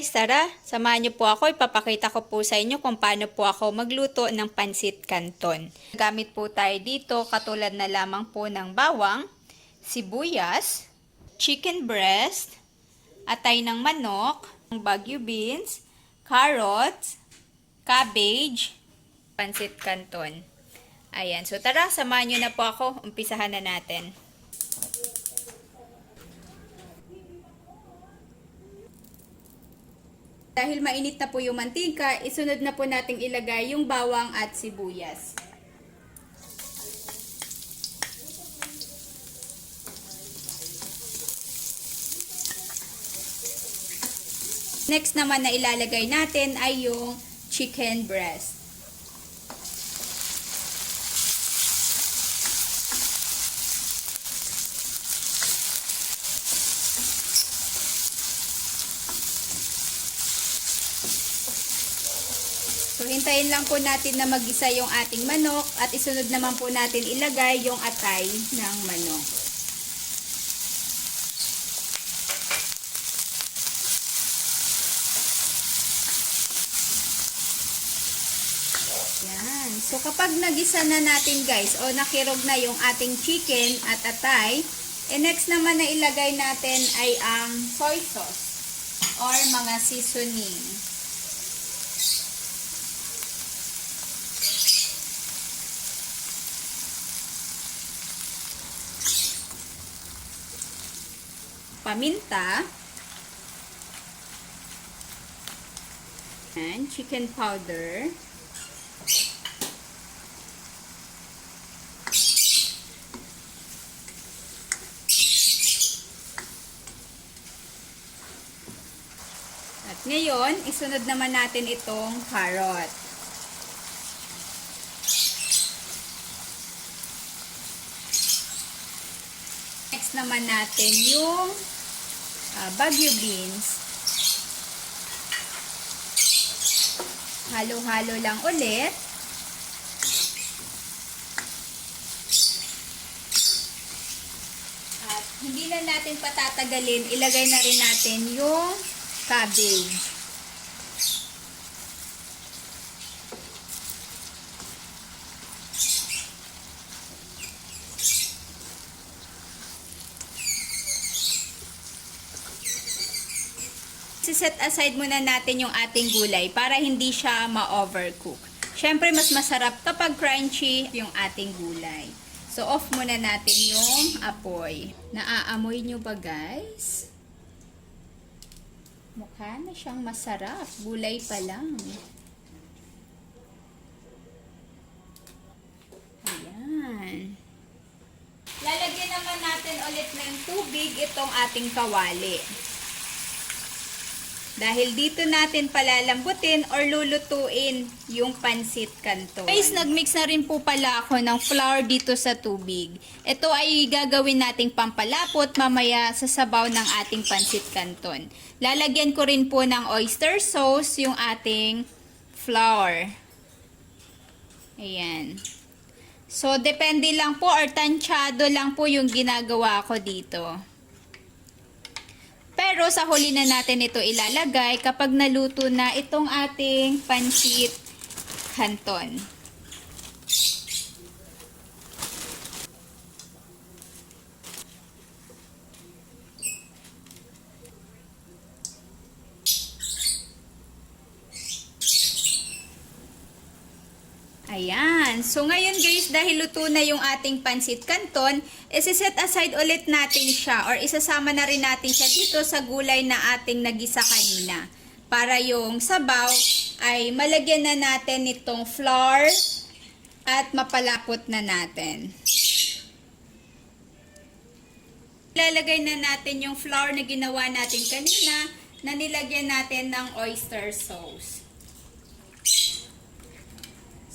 guys, tara, samahan niyo po ako. Ipapakita ko po sa inyo kung paano po ako magluto ng pansit canton. Gamit po tayo dito katulad na lamang po ng bawang, sibuyas, chicken breast, atay ng manok, bagyu beans, carrots, cabbage, pansit canton. Ayan, so tara, samahan niyo na po ako. Umpisahan na natin. Dahil mainit na po yung mantika, isunod na po nating ilagay yung bawang at sibuyas. Next naman na ilalagay natin ay yung chicken breast. So, hintayin lang po natin na mag-isa yung ating manok at isunod naman po natin ilagay yung atay ng manok. Yan. So, kapag nagisa na natin guys o nakirog na yung ating chicken at atay, next naman na ilagay natin ay ang soy sauce or mga seasoning. Paminta, and chicken powder, at ngayon, isunod naman natin itong carrot. Next naman natin yung bagyu beans. Halo-halo lang ulit. At hindi na natin patatagalin, ilagay na rin natin yung cabbage. Set aside muna natin yung ating gulay para hindi siya ma-overcook. Syempre, mas masarap kapag crunchy yung ating gulay. So, off muna natin yung apoy. Naaamoy nyo ba, guys? Mukha na siyang masarap. Gulay pa lang. Ayan. Lalagyan naman natin ulit ng tubig itong ating kawali. Dahil dito natin palalambutin or lulutuin yung pansit canton. Guys, nagmix na rin po pala ako ng flour dito sa tubig. Ito ay gagawin nating pampalapot mamaya sa sabaw ng ating pansit canton. Lalagyan ko rin po ng oyster sauce yung ating flour. Ayan. So, depende lang po or tansyado lang po yung ginagawa ko dito. Pero sa huli na natin ito ilalagay kapag naluto na itong ating pansit canton. Ayan. So, ngayon guys, dahil luto na yung ating pansit canton, isi-set aside ulit natin siya or isasama na rin natin siya dito sa gulay na ating nagisa kanina. Para yung sabaw ay malagyan na natin itong flour at mapalapot na natin. Ilalagay na natin yung flour na ginawa natin kanina na nilagyan natin ng oyster sauce.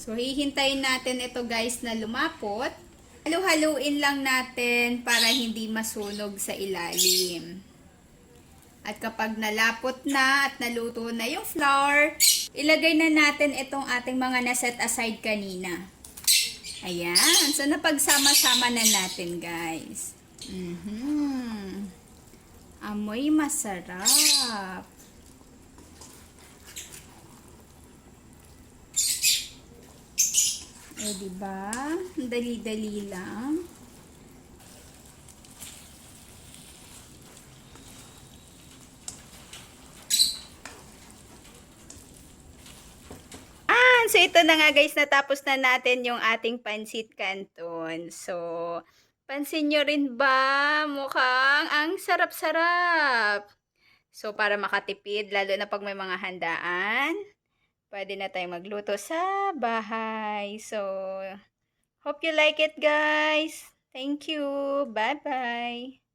So, hihintayin natin ito guys na lumapot. Halu-haluin lang natin para hindi masunog sa ilalim. At kapag nalapot na at naluto na yung flour, ilagay na natin itong ating mga naset aside kanina. Ayan. So, napagsama-sama na natin guys. Amoy masarap. Eh, diba? Dali-dali lang. So ito na nga guys, natapos na natin yung ating pansit canton. So, pansin nyo rin ba? Mukhang ang sarap-sarap. So, para makatipid, lalo na pag may mga handaan, pwede na tayong magluto sa bahay. So, hope you like it guys. Thank you. Bye-bye.